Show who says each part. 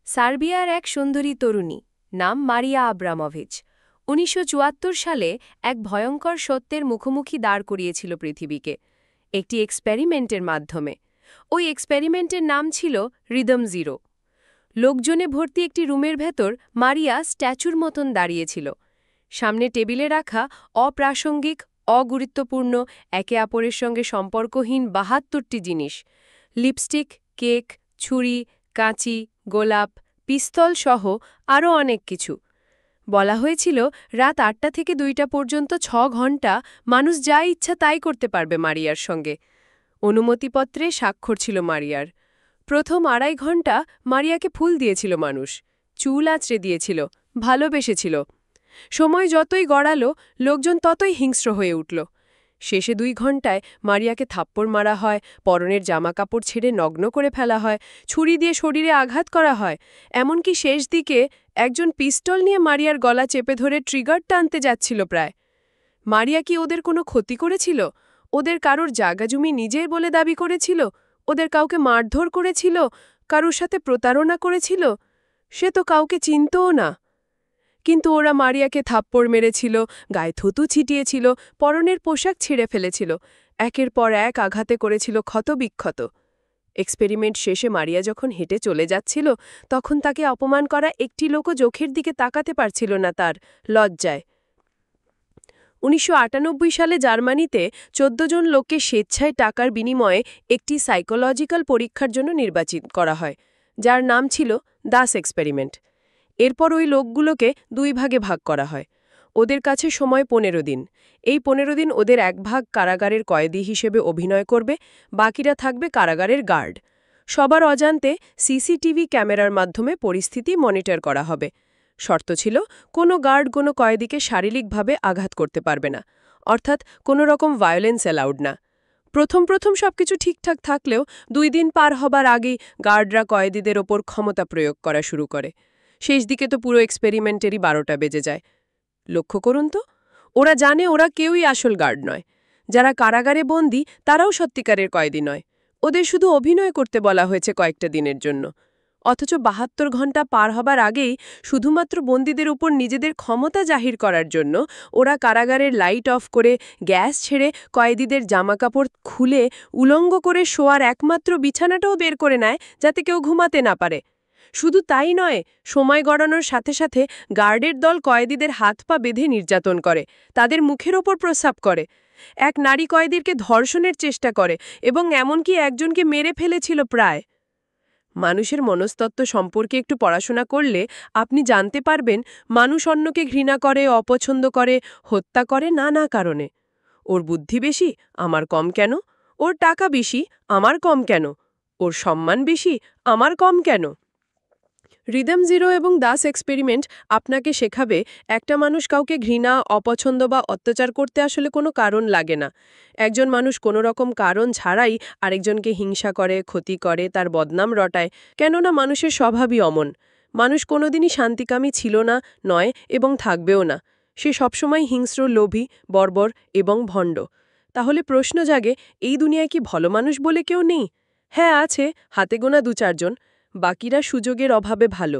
Speaker 1: সার্বিয়ার এক সুন্দরী তরুণী, নাম মারিয়া আব্রামোভিচ, ১৯৭৪ সালে এক ভয়ঙ্কর সত্যের মুখোমুখি দাঁড় করিয়েছিল পৃথিবীকে, একটি এক্সপেরিমেন্টের মাধ্যমে। ওই এক্সপেরিমেন্টের নাম ছিল রিদম জিরো। লোকজনে ভর্তি একটি রুমের ভেতর মারিয়া স্ট্যাচুর মতন দাঁড়িয়েছিল। সামনে টেবিলে রাখা অপ্রাসঙ্গিক, অগুরুত্বপূর্ণ, একে অপরের সঙ্গে সম্পর্কহীন ৭২টি জিনিস: লিপস্টিক, কেক, ছুরি, কাঁচি, গোলাপ, পিস্তল সহ আরও অনেক কিছু। বলা হয়েছিল রাত ৮টা থেকে ২টা পর্যন্ত ৬ ঘণ্টা মানুষ যা ইচ্ছা তাই করতে পারবে মারিয়ার সঙ্গে। অনুমতিপত্রে স্বাক্ষর ছিল মারিয়ার। প্রথম ২.৫ ঘণ্টা মারিয়াকে ফুল দিয়েছিল মানুষ, চুল আঁচড়ে দিয়েছিল, ভালোবেসেছিল। সময় যতই গড়ালো, লোকজন ততই হিংস্র হয়ে উঠল। শেষে ২ ঘণ্টায় মারিয়াকে থাপ্পড় মারা হয়, পরনের জামাকাপড় ছেড়ে নগ্ন করে ফেলা হয়, ছুরি দিয়ে শরীরে আঘাত করা হয়। এমনকি শেষ দিকে একজন পিস্তল নিয়ে মারিয়ার গলা চেপে ধরে ট্রিগার টানতে যাচ্ছিল প্রায়। মারিয়া কি ওদের কোনো ক্ষতি করেছিল? ওদের কারোর জায়গাজমি নিজের বলে দাবি করেছিল? ওদের কাউকে মারধর করেছিল? কারোর সাথে প্রতারণা করেছিল? সে তো কাউকে চিনতও না। কিন্তু ওরা মারিয়াকে থাপ্পড় মেরেছিল, গায়ে থুতু ছিটিয়েছিল, পরনের পোশাক ছিঁড়ে ফেলেছিল, একের পর এক আঘাতে করেছিল ক্ষতবিক্ষত। এক্সপেরিমেন্ট শেষে মারিয়া যখন হেঁটে চলে যাচ্ছিল, তখন তাকে অপমান করা একটি লোকও চোখের দিকে তাকাতে পারছিল না তার লজ্জায়। ১৯৯৮ সালে জার্মানিতে ১৪ জন লোককে স্বেচ্ছায় টাকার বিনিময়ে একটি সাইকোলজিক্যাল পরীক্ষার জন্য নির্বাচিত করা হয়, যার নাম ছিল দাস এক্সপেরিমেন্ট। এরপর ওই লোকগুলোকে ২ ভাগে ভাগ করা হয়। ওদের কাছে সময় ১৫ দিন। এই ১৫ দিন ওদের এক ভাগ কারাগারের কয়েদি হিসেবে অভিনয় করবে, বাকিরা থাকবে কারাগারের গার্ড। সবার অজান্তে সিসিটিভি ক্যামেরার মাধ্যমে পরিস্থিতি মনিটর করা হবে। শর্ত ছিল, কোনো গার্ড কোনো কয়েদিকে শারীরিকভাবে আঘাত করতে পারবে না, অর্থাৎ কোনো রকম ভায়োলেন্স অ্যালাউড না। প্রথম সবকিছু ঠিকঠাক থাকলেও ২ দিন পার হবার আগেই গার্ডরা কয়েদিদের ওপর ক্ষমতা প্রয়োগ করা শুরু করে। শেষ দিকে তো পুরো এক্সপেরিমেন্টেরই ১২টা বেজে যায়। লক্ষ্য করুন তো, ওরা জানে ওরা কেউই আসল গার্ড নয়। যারা কারাগারে বন্দী তারাও সত্যিকারের কয়েদি নয়। ওদের শুধু অভিনয় করতে বলা হয়েছে কয়েকটা দিনের জন্য। অথচ ৭২ ঘণ্টা পার হবার আগেই শুধুমাত্র বন্দীদের উপর নিজেদের ক্ষমতা জাহির করার জন্য ওরা কারাগারের লাইট অফ করে, গ্যাস ছেড়ে, কয়েদিদের জামাকাপড় খুলে উলঙ্গ করে শোয়ার একমাত্র বিছানাটাও বের করে নেয় যাতে কেউ ঘুমাতে না পারে। শুধু তাই নয়, সময় গড়ানোর সাথে সাথে গার্ডের দল কয়েদিদের হাত পা বেঁধে নির্যাতন করে, তাদের মুখের ওপর প্রস্রাব করে, এক নারী কয়েদিকে ধর্ষণের চেষ্টা করে এবং এমনকি একজনকে মেরে ফেলেছিল প্রায়। মানুষের মনস্তত্ত্ব সম্পর্কে একটু পড়াশোনা করলে আপনি জানতে পারবেন মানুষ অন্যকে ঘৃণা করে, অপছন্দ করে, হত্যা করে নানা কারণে। ওর বুদ্ধি বেশি, আমার কম কেন? ওর টাকা বেশি, আমার কম কেন? ওর সম্মান বেশি, আমার কম কেন? রিদম জিরো এবং দাস এক্সপেরিমেন্ট আপনাকে শেখাবে একটা মানুষ কাউকে ঘৃণা, অপছন্দ বা অত্যাচার করতে আসলে কোনো কারণ লাগে না। একজন মানুষ কোনো রকম কারণ ছাড়াই আরেকজনকে হিংসা করে, ক্ষতি করে, তার বদনাম রটায়, কেননা মানুষের স্বভাবই অমন। মানুষ কোনোদিনই শান্তিকামী ছিল না, নয় এবং থাকবেও না। সে সবসময় হিংস্র, লোভী, বর্বর এবং ভণ্ড। তাহলে প্রশ্ন জাগে, এই দুনিয়ায় কি ভালো মানুষ বলে কেউ নেই? হ্যাঁ আছে, হাতে গোনা ২-৪ জন। বাকিরা সুযোগের অভাবে ভালো।